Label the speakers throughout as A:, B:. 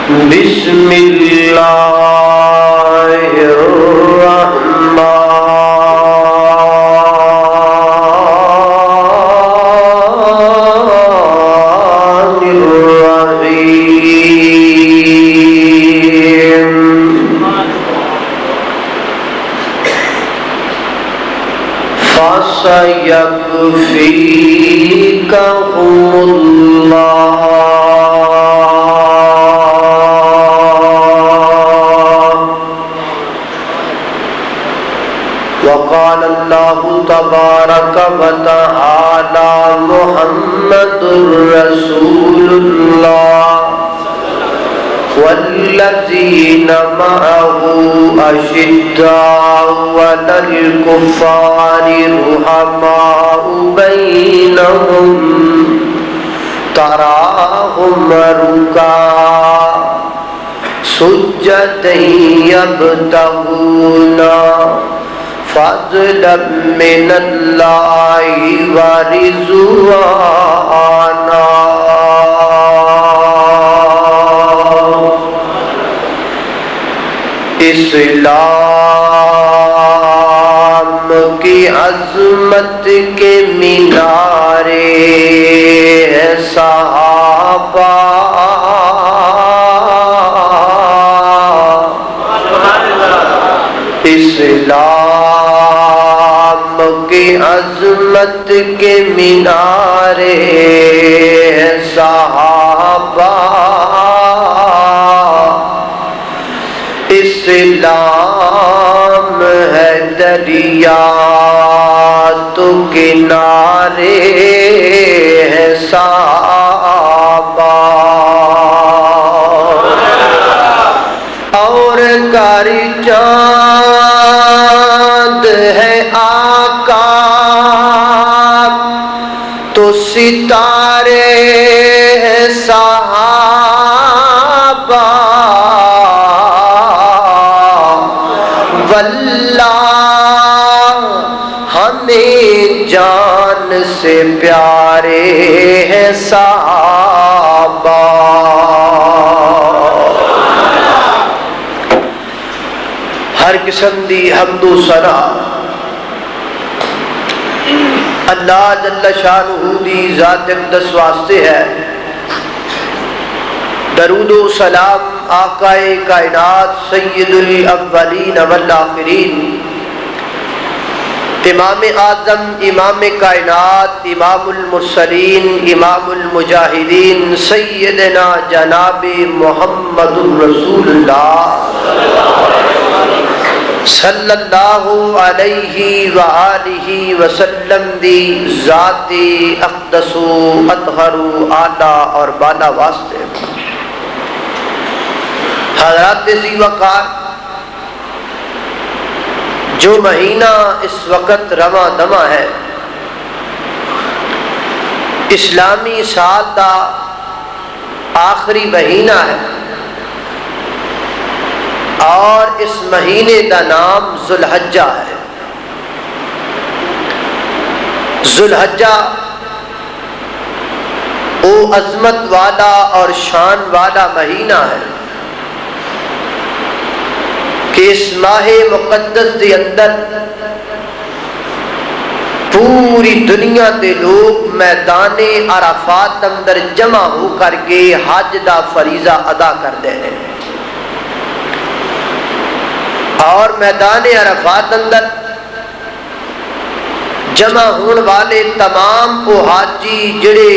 A: بسم اللہ الرحمن الرحیم فَسَيَكْفِيكَهُمُ اللَّهُ وقال اللہ تبارک وتعالی محمد رسول اللہ والذین معه اشداء علی الکفار رحماء بینہم تراہم رکعا سجدا یبتغون فضلا من اللہ ورضوانا اسلام کی عظمت کے مینارے ہیں صحابہ اسلام کی عظمت کے مینارے ہیں صحابہ اسلام ہے دریا تو کنارے ہیں صحابہ اور کاری چاند ہے آقا تو ستارے ہیں صحابہ واللہ ہمیں جان سے پیارے ہیں صحابہ ہر قسم دی حمد و ثنا اللہ جل شانہ دی ذات اقدس واسطے ہے. درود و سلام آقا کائنات سید الاولین والآخرین امام اعظم امام کائنات امام المرسلین امام المجاہدین سیدنا جناب محمد رسول اللہ صلی اللہ علیہ وآلہ وسلم دی ذات اقدس و اطہر و اعلیٰ اور بالا واسطے. حضرات ذی وقار، جو مہینہ اس وقت رواں دواں ہے اسلامی سال کا آخری مہینہ ہے اور اس مہینے کا نام ذوالحجہ ہے. ذوالحجہ وہ عظمت والا اور شان والا مہینہ ہے کہ اس ماہ مقدس دے اندر پوری دنیا دے لوگ میدان عرفات اندر جمع ہو کر کے حج دا فریضہ ادا کرتے ہیں اور میدان عرفات اندر جمع ہونے والے تمام وہ حاجی جڑے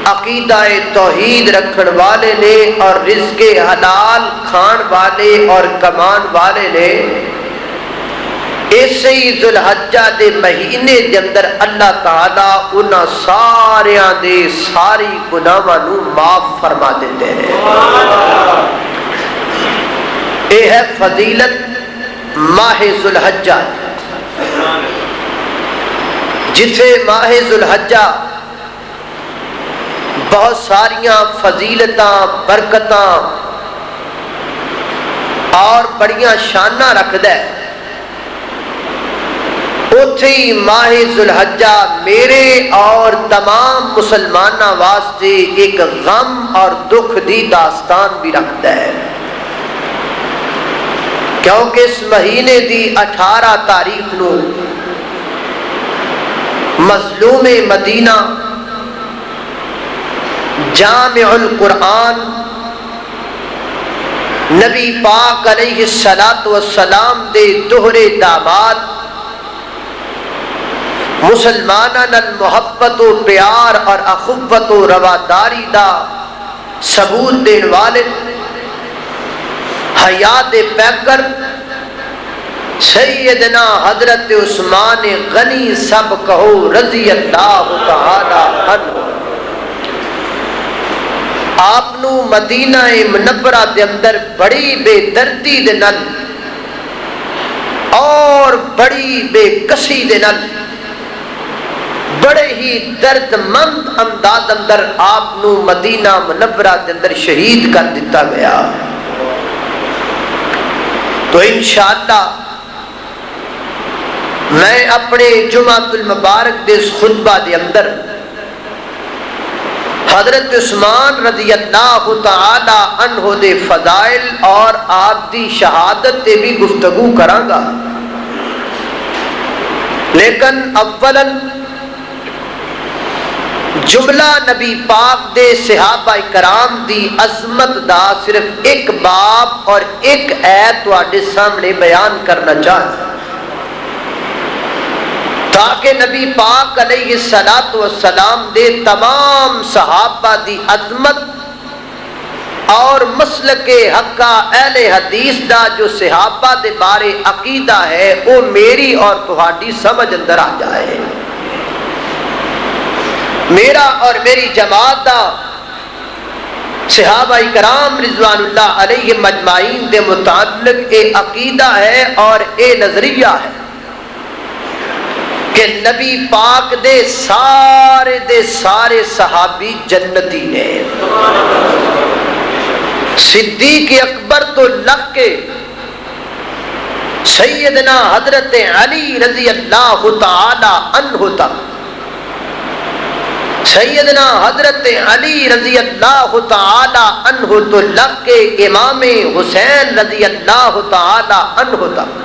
A: عقیدہ توحید رکھن والے نے اور رزق حلال کھان والے اور کمان والے نے اسی ذوالحجہ دے مہینے دے اندر اللہ تعالیٰ انہاں ساریاں دے ساری گناہاں نو معاف فرما دیتے ہیں. یہ ہے فضیلت ماہ ذوالحجہ. جسے ماہ ذوالحجہ بہت ساریاں فضیلتاں برکتاں اور بڑیاں شاناں رکھدا ہے، وہ اوتھے ہی ماہ ذوالحجہ میرے اور تمام مسلمانوں واسطے ایک غم اور دکھ دی داستان بھی رکھتا ہے، کیونکہ اس مہینے دی 18 تاریخ نو مظلوم مدینہ جامع القرآن نبی پاک علیہ السلام دے دوہرے داماد مسلماناں نال محبت و پیار اور اخوت و رواداری دا ثبوت دین والے حیات پیکر سیدنا حضرت عثمان غنی سب کہو رضی اللہ تعالی عنہ، آپ نو مدینہ منورہ دے اندر بڑی بے دردی دے نال اور بڑی بے کسی دے نال بڑے ہی درد مند انداز اندر آپ نو مدینہ منورہ دے اندر شہید کر دیتا گیا۔ تو انشاءاللہ میں اپنے جمعۃ المبارک دے اس خطبہ دے اندر حضرت عثمان رضی اللہ تعالی عنہ دے فضائل اور آپ دی شہادت تے بھی گفتگو کراں گا، لیکن اولا جملہ نبی پاک دے صحابہ کرام دی عظمت دا صرف ایک باب اور ایک ایت تواڈے سامنے بیان کرنا چاہتا تاکہ نبی پاک علیہ السلام دے تمام صحابہ دی عظمت اور مسلک حقہ اہل حدیث دا جو صحابہ دے بارے عقیدہ ہے وہ میری اور تہاڈی سمجھ اندر آ جائے۔ میرا اور میری جماعت دا صحابہ کرام رضوان اللہ علیہ مجمعین دے متعلق اے عقیدہ ہے اور اے نظریہ ہے کہ نبی پاک دے سارے صحابی جنتی نے، صدیق اکبر تو لگ کے سیدنا حضرت علی رضی اللہ تعالی عنہ تک، سیدنا حضرت علی رضی اللہ تعالی عنہ تو لگ کے امام حسین رضی اللہ تعالی عنہ تک،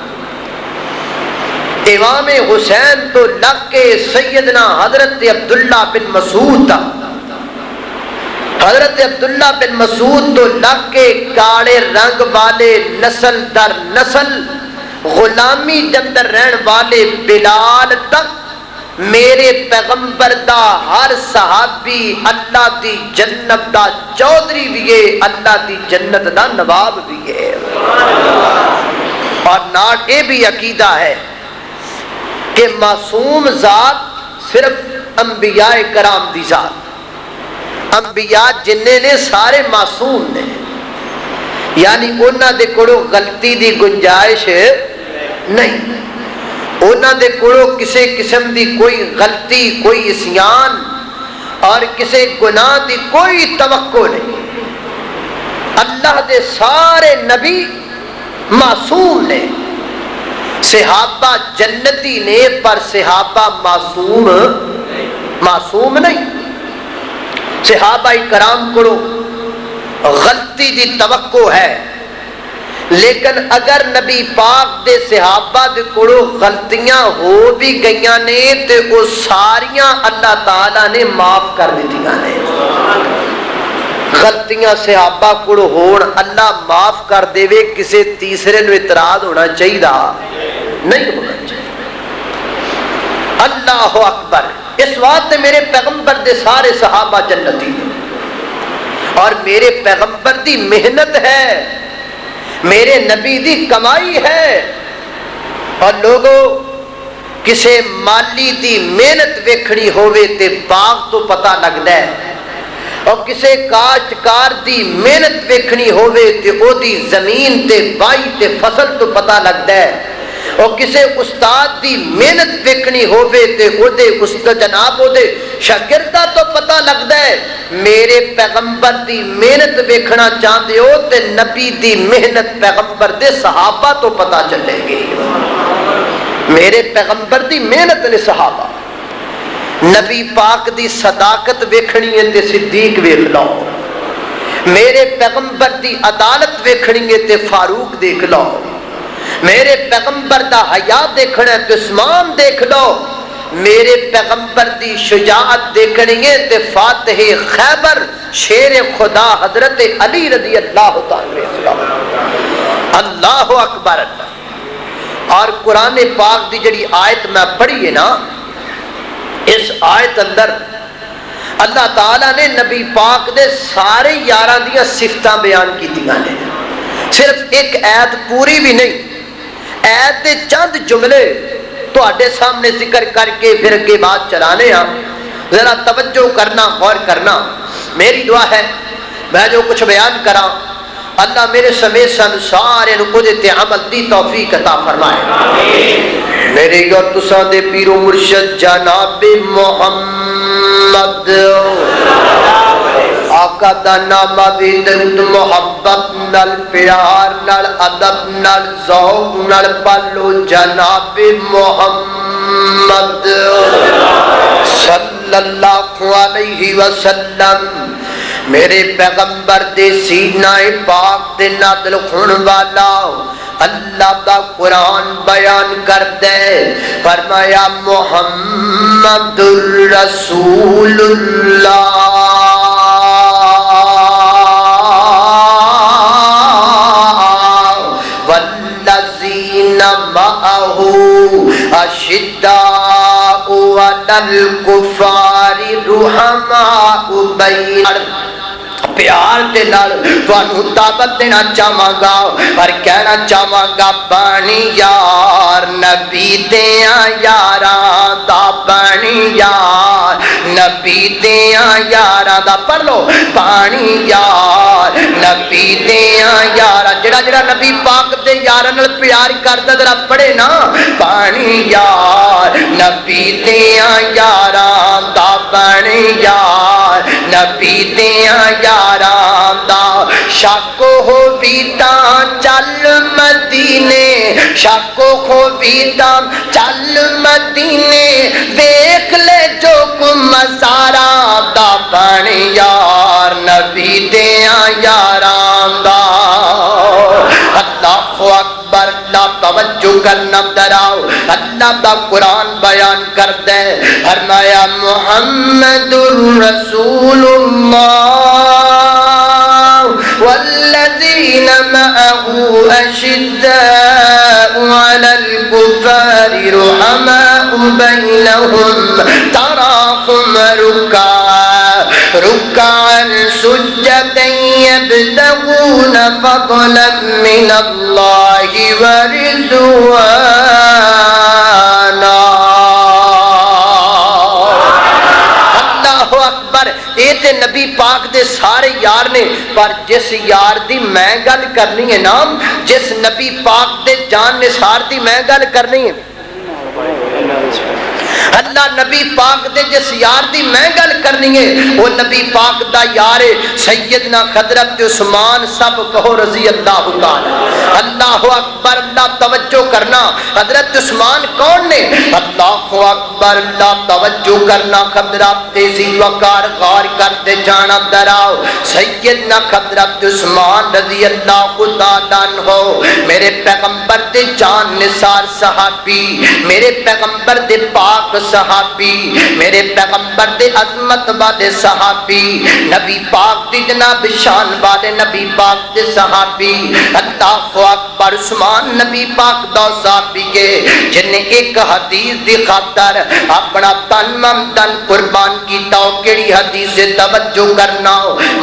A: امام حسین تو لگ کے سیدنا حضرت عبداللہ بن مسعود تک، حضرت عبداللہ بن مسعود تو لگ کے کالے رنگ والے نسل در نسل غلامی جندر رہن والے بلال تک، میرے پیغمبر دا ہر صحابی اللہ دی جنت دا چودھری بھی ہے، اللہ دی جنت دا نواب بھی ہے۔ اور ناٹ یہ بھی عقیدہ ہے کہ معصوم ذات صرف انبیاء کرام دی ذات، انبیاء جننے نے سارے معصوم نے، یعنی انہاں دے کوڑوں غلطی دی گنجائش نہیں، انہاں دے کوڑوں کسی قسم دی کوئی غلطی، کوئی عصیان اور کسی گناہ دی کوئی توقع نہیں۔ اللہ دے سارے نبی معصوم نے، صحابہ جنتی نے، پر صحابہ معصوم نہیں۔ صحابہ کرام کو غلطی دی توقع ہے، لیکن اگر نبی پاک دے صحابہ دے کوڑوں غلطیاں ہو بھی گئیاں نے تے وہ ساریاں اللہ تعالیٰ نے معاف کر دیتیاں نے۔ غلطیاں صحابہ کوڑوں ہون اللہ معاف کر دے وے، کسے تیسرے نو اعتراض ہونا چاہیے نہیں ہونا چاہیے۔ اللہ اکبر۔ اس واسطے میرے پیغمبر دے سارے صحابہ جنتی ہیں، اور میرے پیغمبر دی محنت ہے، میرے نبی دی کمائی ہے۔ اور لوگوں کسے مالی دی محنت ویکھنی ہوئے تے باغ تو پتہ لگدا ہے، اور کسے کاشتکار دی محنت ویکھنی ہوئے تے او دی زمین تے بائی تے فصل تو پتہ لگدا ہے، اور کسے استاد دی محنت ویکھنی ہوئے تے او دے استاد جناب او دے شاگردہ تو پتہ لگدا ہے۔ میرے پیغمبر دی محنت ویکھنا چاہتے ہو تے نبی دی محنت پیغمبر دے صحابہ تو پتہ چلے گی۔ میرے پیغمبر دی محنت نے صحابہ، نبی پاک دی صداقت ویکھنی ہے تے صدیق ویکھ لو، میرے پیغمبر دی عدالت ویکھنی ہے تے فاروق دیکھ لو، میرے پیغمبر دا حیا دیکھنا ہے تے عثمان دیکھ لو، میرے پیغمبر دی شجاعت دیکھنی ہے تے فاتح خیبر شیر خدا حضرت علی رضی اللہ تعالی عنہ۔ اللہ اکبر۔ اور قرآن پاک دی جڑی آیت میں پڑھی ہے نا، اس آیت اندر اللہ تعالیٰ نے نبی پاک دے سارے یاراں دیاں صفتاں بیان کیتیاں نے، صرف ایک آیت پوری بھی نہیں، آیت دے چند جملے تواڈے سامنے ذکر کر کے پھر اگے بات چلانے ہاں، ذرا توجہ کرنا، غور کرنا۔ میری دعا ہے میں جو کچھ بیان کراں اللہ میرے سمیت سن سارے نقود تے عمل دی توفیق عطا فرمائے۔ میرے اور تساں دے پیر و مرشد جناب محمد آقا دا نام بھی درود محبت نال پیار نال ادب نال ذوق نال پالو جناب محمد صلی اللہ علیہ وسلم۔ میرے پیغمبر دے سینہ پاک دے نادل خون والا اللہ دا قرآن بیان کر دے، فرمایا محمد الرسول اللہ والذین معہ اشداء علی الکفار رحماء بینہم۔ پیار دے نال تانوں دعوت دینا چاہواں گا اور کہنا چاہواں گا بانی یار نبی دیاں یاراں دا، بانی یار نبی دیاں یاراں دا، پڑھ لو بانی یار نبی دیاں یاراں، جڑا جڑا نبی پاک دے یاراں نال پیار کردا ذرا پڑھے نا، بانی یار نبی دیاں یاراں دا، بانی یار نبی دیاں یاراں دا، شاکو ہو بیتاں چل مدینے، شاکو ہو بیتاں چل مدینے، دیکھ لے جو کم مزاراں دا، بانی یار نبی دیاں یاراں دا۔ اللہ اکبر، اللہ توجہ کرنا دراؤ، اللہ دا قرآن بیان کر دے، فرمایا محمد الرسول اللہ والذین معه اشداء علی الکفار رحماء بینہم تراہم رکعا سجدا یبتغون فضلا من اللہ ورضوانا۔ اللہ اکبر۔ اے تے نبی پاک دے سارے یار نے، پر جس یار دی میں گل کرنی ہے نا، جس نبی پاک دے جان نثار دی میں گل کرنی ہے، اللہ نبی پاک دے جس یار دی میں گل کرنی ہے وہ نبی پاک دا یار سیدنا حضرت عثمان، سب کہو رضی اللہ تعالی۔ اللہ اکبر، اللہ توجہ کرنا، حضرت عثمان کون نے؟ اللہ اکبر، اللہ توجہ کرنا، حضرت تیزی وقار غار کرتے جانا دراؤ، سیدنا حضرت عثمان رضی اللہ تعالی عنہ میرے پیغمبر دے جان نثار صحابی، میرے پیغمبر دے پاک صحابی، میرے پیغمبر دے عظمت والے صحابی، نبی پاک دی جناب شان والے نبی پاک دے صحابی، اللہ اکبر۔ عثمان نبی پاک دو صحابی کے جن نے ایک حدیث دی خاطر اپنا تن من تن قربان کیتا، کیڑی حدیث سے توجہ کرنا،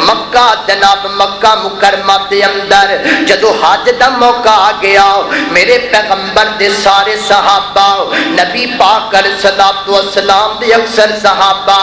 A: مکہ جناب مکہ مکرمہ دے اندر جدو حج دا موقع آ گیا، میرے پیغمبر دے سارے صحابہ، نبی پاک علیہ الصلوۃ والسلام دے اکثر صحابہ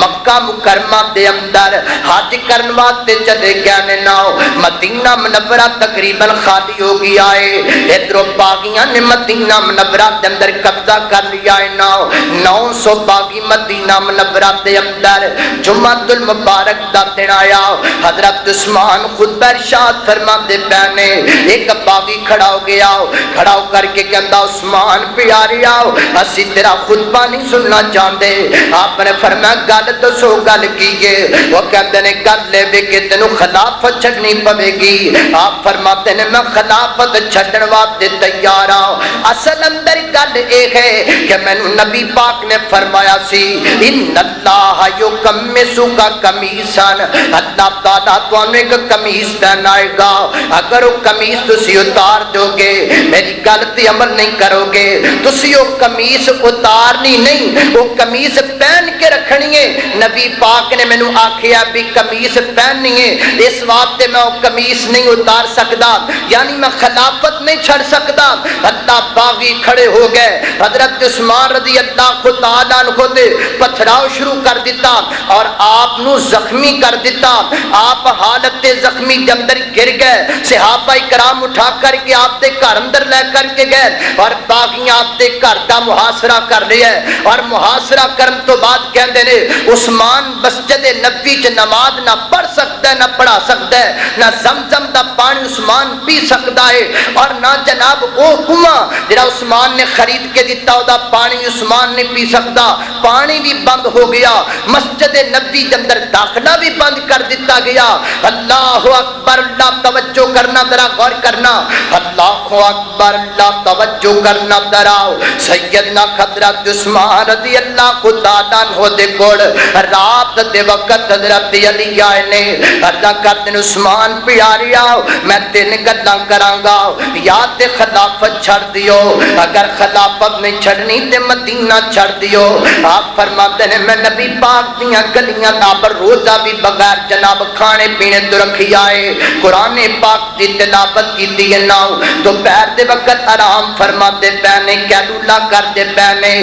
A: مکہ مکرمہ دے اندر حج کرن واسطے چلے گئے نا، مدینہ منورہ تقریباً خالی ہو گیا ہے،
B: ادھروں باغیاں نے مدینہ منورہ دے اندر قبضہ کر لیا ہے 900 باغی مدینہ منورہ دے اندر جمعۃ المبارک دا دن آیا حضرت عثمان خطبہ ارشاد فرماتے پہنے ایک باغی کھڑا ہو گیا کھڑا ہو کر کے کہندا عثمان پیارے آؤ اسی تیرا خطبہ نہیں سننا چاہتے آپ نے فرمایا گل دسو گل کیے وہ کہتے ہیں گل لے وے کہ تینوں خلافت چھڈنی پوے گی آپ فرماتے ہیں میں خلافت چھڈن واسطے تیار ہوں اصل اندر گل یہ ہے کہ میں نبی پاک نے فرمایا سی ان اللہ یکمسو کا قمیصاً اللہ تعالیٰ تمہیں ایک قمیص پہنائے گا اگر وہ قمیص تسی اتار دو گے میری گل تے عمل نہیں کرو گے تسی وہ قمیص اتارنی نہیں وہ قمیص پہن کے رکھنی ہے نبی پاک نے مینوں آکھیا بھی قمیص پہننی ہے اس واسطے میں وہ قمیص نہیں اتار سکتا یعنی میں خلافت نہیں چھڑ سکتا اللہ باغی کھڑے ہو گئے حضرت عثمان رضی اللہ تعالیٰ عنہ دے پتھراؤ شروع کر دیتا اور آپ نو زخمی کر دیتا آپ حالت زخمی کے اندر گر گئے صحابہ کرام اٹھا کر کے آپ دے گھر اندر لے کر کے گئے اور باغیاں آپ دے گھر دا محاصرہ کر لیا اور محاصرہ کرن تو بعد کہندے نے عثمان مسجد نبوی چ نماز نہ پڑھ سکتا ہے نہ پڑھا سکتا ہے نہ زمزم دا پانی عثمان پی سکتا ہے اور نہ جناب او کنواں جڑا عثمان نے خرید کے دیتا او دا پانی عثمان نہیں پی سکتا پانی بھی بند ہو گیا مسجد نبوی کے اندر داخلہ بھی بند کر دیتا گیا اللہ اکبر اللہ توجہ کرنا ذرا غور کرنا اللہ اکبر اللہ توجہ کرنا ذرا سیدنا حضرت عثمان رضی اللہ تعالیٰ عنہ دے کول رات دے وقت حضرت علی آئے نے عرض کرتے عثمان پیارے آؤ میں تین گلاں کراں گا یا تے خلافت چھڑ دیو اگر خلافت نہیں چھڑنی تے مدینہ چھڑ دیو آپ فرماتے ہیں میں نبی پاک دیاں گلیاں پر روزہ بھی بغیر جناب کھانے پینے تو رکھی آئے قرآن پاک دی تلاوت کی دیئے ناؤ تو پیر دے وقت آرام فرماتے پہنے کیلولا کرتے پہنے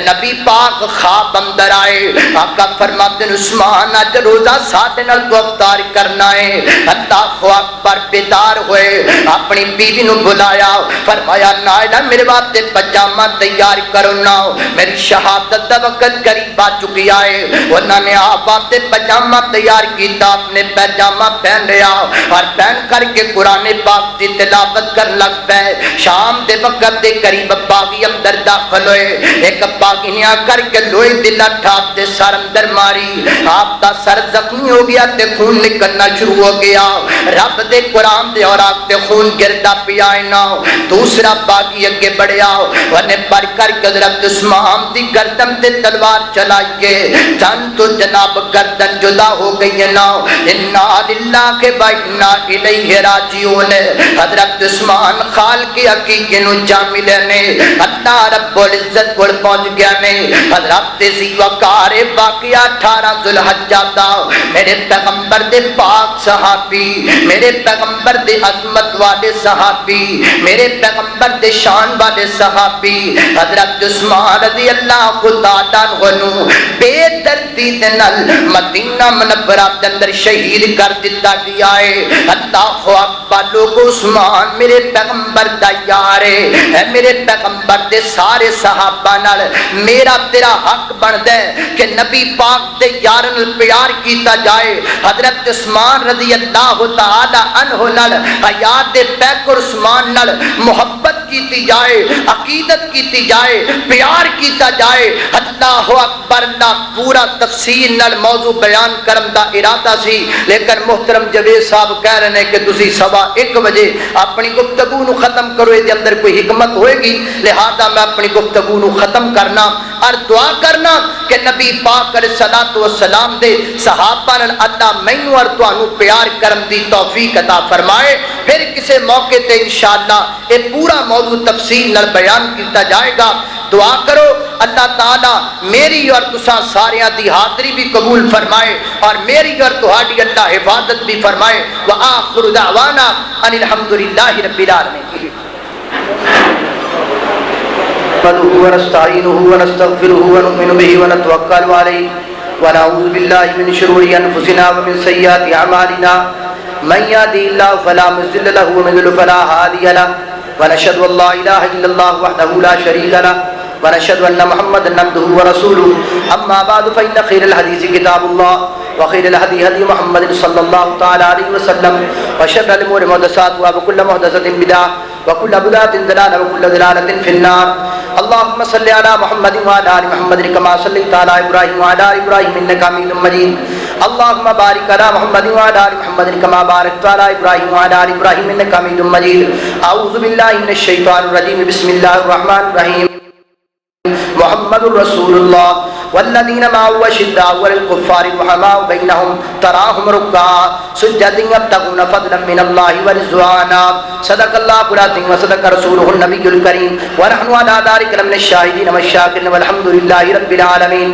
B: نبی پاک خواب اندر آئے آقا فرماتے ہیں عثمان آج روزہ ساتھ نال تو افطار کرنا ہے اللہ اکبر بیدار ہوئے اپنی بیوی نو بلایا فرمایا نائلہ میرے واسطے پجامہ تیار کرو نا میری شہادت دا وقت قریب آ چکی آئے انہوں نے آپ واسطے پجامہ تیار کیتا اپنے پجامہ پہن لیا اور پہن کر کے قرآن پاک دی تلاوت کر لگ پے شام دے وقت دے قریب باغی اندر داخل ہوئے ایک باغی نے آ کر کے لوہے دل ٹھاپ دے سر اندر ماری آپ دا سر زخمی ہو گیا تے خون نکلنا شروع ہو گیا رب دے قرآن دے اور آپ تے خون گردا پیا نا دوسرا باغی اگے بڑھیا ورنے پر کر کے حضرت عثمان دی گردن تے تلوار چلائیے جان تو جناب گردن جدا ہو گئی نا انا للہ کے بائنا الیہ راجعون حضرت عثمان خال کے عقیقے نو جامل نے اللہ رب العزت کو پہنچ گیا نے حضرت ذیوقار واقعہ 18 ذوالحجہ دا میرے پیغمبر دے پاک صحابی میرے پیغمبر دے عظمت والے صحابی میرے پیغمبر دے شان والے صحابی حضرت عثمان رضی اللہ تعالیٰ عنہ بے دردی دے نال مدینہ منورہ دے اندر شہید کر دیتا گیا ہے اللہ اکبر لوگ عثمان میرے پیغمبر دا یار ہے میرے پیغمبر دے سارے صحابہ نال میرا تیرا حق بندا ہے کہ نبی پاک دے یار نال پیار کیتا جائے حضرت عثمان رضی اللہ تعالی عنہ نال حیات دے پیکر عثمان نال محبت کیتی جائے عقیدت کیتی جائے پیار کیتا جائے اللہ اکبر نہ پورا تفصیل نال موضوع بیان کرن دا ارادہ سی لیکن محترم جوید صاحب کہہ رہے ہیں کہ تسی 1:15 بجے اپنی گفتگو نو ختم کرو دے اندر کوئی حکمت ہوئے گی لہذا میں اپنی گفتگو نو ختم کرنا اور دعا کرنا کہ نبی پاک علیہ الصلوۃ والسلام دے صحابہ نال اللہ مینوں اور تانوں پیار کرن دی توفیق عطا فرمائے پھر کسی موقع تے انشاءاللہ یہ پورا موضوع تفصیل نال بیان کیتا جائے گا دعا کرو اللہ تعالی میری اور تساں ساریاں دی حاضری بھی قبول فرمائے اور میری اور تہاڈی اللہ حفاظت بھی فرمائے وآخر دعوانا ان الحمدللہ رب العالمین نحمده ونستعينه ونستغفره ونؤمن به ونتوكل عليه ونعوذ بالله من شرور انفسنا ومن سيئات اعمالنا من يهده الله فلا مضل له ومن يضلل فلا هادي له ونشهد ان لا اله الا الله وحده لا شريك له ونشهد ان محمدا عبده ورسوله اما بعد فان خير الحديث كتاب الله وخير الهدي هدي محمد صلى الله تعالى عليه وسلم وشر الامور محدثاتها وكل محدثة بدعة وكل بدعة ضلالة وكل ضلالة في النار. اللهم صل على محمد وعلى ال محمد كما صليت على ابراهيم وعلى ال ابراهيم انك حميد مجيد. اللهم بارك على محمد وعلى ال محمد كما باركت على ابراهيم وعلى ال ابراهيم انك حميد مجيد. اعوذ بالله من الشيطان الرجيم. بسم الله الرحمن الرحيم. محمد رسول الله والذين معه أشداء على الكفار رحماء بينهم تراهم ركعا سجدا يبتغون فضلا من الله ورضوانا. صدق الله العظيم وصدق رسوله النبي الكريم ونحن على ذلك من الشاهدين والشاكرين والحمد لله رب العالمين.